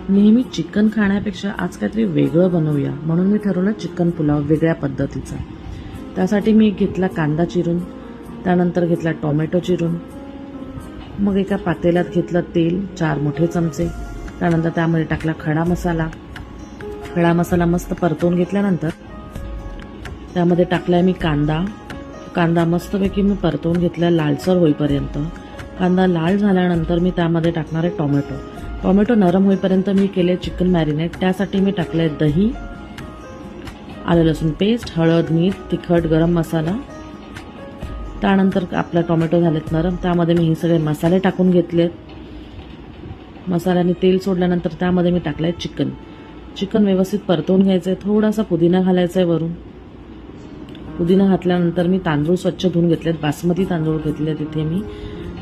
नेहमी चिकन खाण्यापेक्षा आज काहीतरी वेगळं बनवूया म्हणून मी ठरवलं चिकन पुलाव वेगळ्या पद्धतीचा। त्यासाठी मी घेतला कांदा चिरून, त्यानंतर घेतला टोमॅटो चिरून, मग एका पातेल्यात घेतलं तेल 4 मोठे चमचे, त्यानंतर त्यामध्ये टाकला खडा मसाला मस्त परतवून घेतल्यानंतर त्यामध्ये टाकलाय मी कांदा मस्तपैकी मी परतवून घेतला लालसर होईपर्यंत। कांदा लाल झाल्यानंतर मी त्यामध्ये टाकणार आहे टोमॅटो नरम होईपर्यंत मी केले चिकन मॅरिनेट। त्यासाठी मी टाकले दही, आलं लसूण पेस्ट, हळद, मीठ, तिखट, गरम मसाला। त्यानंतर आपला टोमॅटो झालेत नरम, त्यामध्ये मी हे सगळे मसाले टाकून घेतलेत। मसाल्याने तेल सोडल्यानंतर त्यामध्ये मी टाकलाय चिकन व्यवस्थित परतवून घ्यायचंय। थोडासा पुदिना घालायचा आहे वरून। पुदिना घातल्यानंतर मी तांदूळ स्वच्छ धुवून घेतलेत, बासमती तांदूळ घेतले तिथे मी।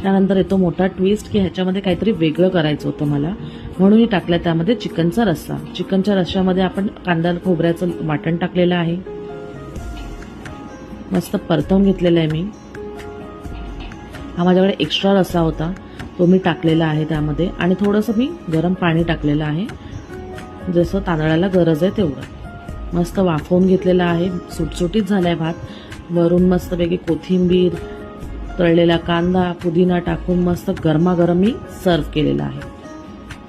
त्यानंतर येतो मोठा ट्विस्ट की ह्याच्यामध्ये काहीतरी वेगळं करायचं होतं मला, म्हणून मी टाकलं त्यामध्ये चिकनचा रस्सा। चिकनच्या रश्श्यामध्ये आपण कांदा खोबऱ्याचं वाटण टाकलेलं आहे, मस्त परतवून घेतलेलं आहे मी। हा माझ्याकडे एक्स्ट्रा रस्सा होता तो मी टाकलेला आहे त्यामध्ये, आणि थोडंसं मी गरम पाणी टाकलेलं आहे, जसं तांदळाला गरज आहे तेवढं। मस्त वाफवून घेतलेला आहे, सुटसुटीत झालाय भात। वरून मस्तपैकी कोथिंबीर, तळलेला कांदा, पुदिना टाकून मस्त गरमागरम मी सर्व केलेला आहे।